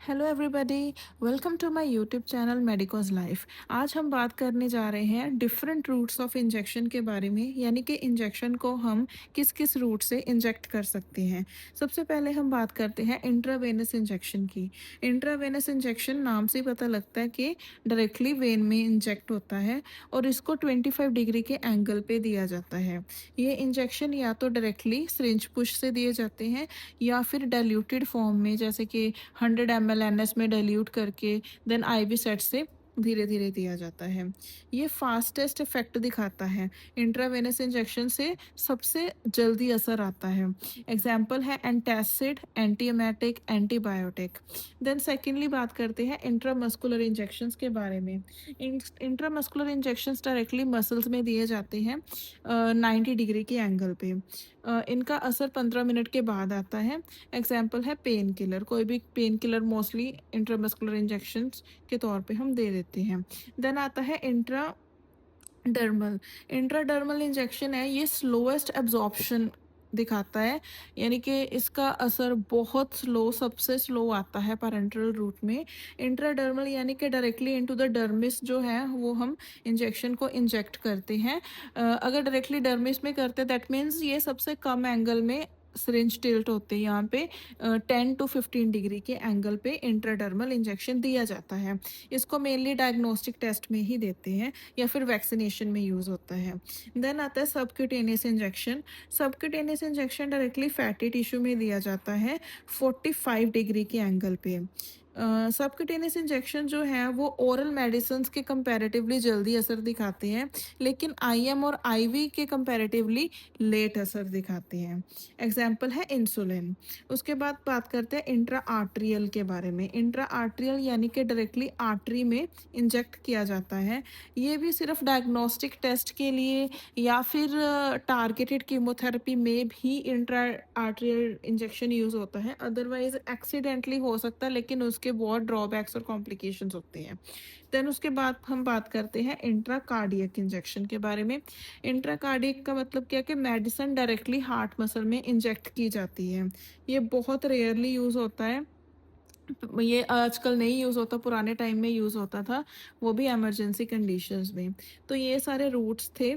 Hello everybody, welcome to my YouTube channel Medicos Life. आज हम बात करने जा रहे हैं डिफरेंट रूट्स ऑफ इंजेक्शन के बारे में, यानी कि इंजेक्शन को हम किस किस रूट से इंजेक्ट कर सकते हैं। सबसे पहले हम बात करते हैं इंट्रावेनस इंजेक्शन की। इंट्रावेनस इंजेक्शन नाम से ही पता लगता है कि डायरेक्टली वेन में इंजेक्ट होता है और इसको 25 डिग्री के एंगल पे दिया जाता है। ये इंजेक्शन या तो डायरेक्टली सिरिंज पुश से दिए जाते हैं या फिर डाइल्यूटेड फॉर्म में, जैसे कि 100 ml एनएस में डाइल्यूट करके देन आईवी सेट से धीरे धीरे दिया जाता है। ये फास्टेस्ट इफेक्ट दिखाता है। इंट्रावेनस इंजेक्शन से सबसे जल्दी असर आता है। एग्जाम्पल है एंटासिड, एंटीएमेटिक, एंटीबायोटिक। देन सेकेंडली बात करते हैं इंट्रामस्कुलर इंजेक्शंस के बारे में। इंट्रामस्कुलर इंजेक्शंस डायरेक्टली मसल्स में दिए जाते हैं 90 डिग्री के एंगल पे। इनका असर 15 मिनट के बाद आता है। एग्जाम्पल है पेन किलर। कोई भी pain killer mostly intramuscular injections के तौर पे हम दे देते हैं। देन आता है इंट्राडर्मल। इंट्राडर्मल इंजेक्शन है, ये स्लोएस्ट एब्जॉर्प्शन दिखाता है, यानी कि इसका असर बहुत स्लो, सबसे स्लो आता है पैरेंटरल रूट में। इंट्राडर्मल यानी कि डायरेक्टली इनटू द डर्मिस जो है वो हम इंजेक्शन को इंजेक्ट करते हैं। अगर डायरेक्टली डर्मिस में करते हैं दैट मीन्स ये सबसे कम एंगल में सिरिंज टिल्ट होते हैं। यहाँ पे 10 to 15 डिग्री के एंगल पे इंट्राडर्मल इंजेक्शन दिया जाता है। इसको मेनली डायग्नोस्टिक टेस्ट में ही देते हैं या फिर वैक्सीनेशन में यूज़ होता है। देन आता है subcutaneous injection. Subcutaneous injection directly fatty tissue में दिया जाता है 45 डिग्री के एंगल पे। सबक्यूटेनियस इंजेक्शन जो है वो ओरल मेडिसिन्स के कंपैरेटिवली जल्दी असर दिखाते हैं, लेकिन आईएम और आईवी के कंपैरेटिवली लेट असर दिखाते हैं। एग्जाम्पल है इंसुलिन। उसके बाद बात करते हैं इंट्रा आर्ट्रियल के बारे में। इंट्रा आर्ट्रियल यानी कि डायरेक्टली आर्टरी में इंजेक्ट किया जाता है। ये भी सिर्फ डायग्नोस्टिक टेस्ट के लिए या फिर टारगेटेड कीमोथेरेपी में भी इंट्रा आर्ट्रियल इंजेक्शन यूज़ होता है। अदरवाइज एक्सीडेंटली हो सकता है, लेकिन उसके बहुत ड्रॉबैक्स और कॉम्प्लिकेशंस होते हैं। देन उसके बाद हम बात करते हैं इंट्रा कार्डियक इंजेक्शन के बारे में। इंट्रा कार्डियक का मतलब क्या है कि मेडिसिन डायरेक्टली हार्ट मसल में इंजेक्ट की जाती है। ये बहुत रेयरली यूज़ होता है। ये आजकल नहीं यूज़ होता, पुराने टाइम में यूज़ होता था, वो भी इमरजेंसी कंडीशंस में। तो ये सारे रूट्स थे,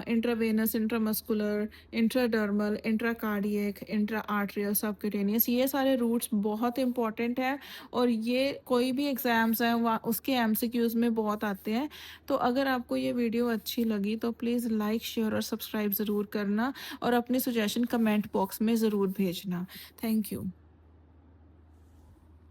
intravenous, intramuscular, intradermal, intracardiac, intraarterial, subcutaneous. ये सारे रूट्स बहुत इंपॉर्टेंट है और ये कोई भी एग्ज़ाम्स हैं वहाँ उसके एमसीक्यूज़ में बहुत आते हैं। तो अगर आपको ये वीडियो अच्छी लगी तो प्लीज़ लाइक, शेयर और सब्सक्राइब ज़रूर करना और अपनी सजेशन कमेंट बॉक्स में ज़रूर भेजना। Thank you.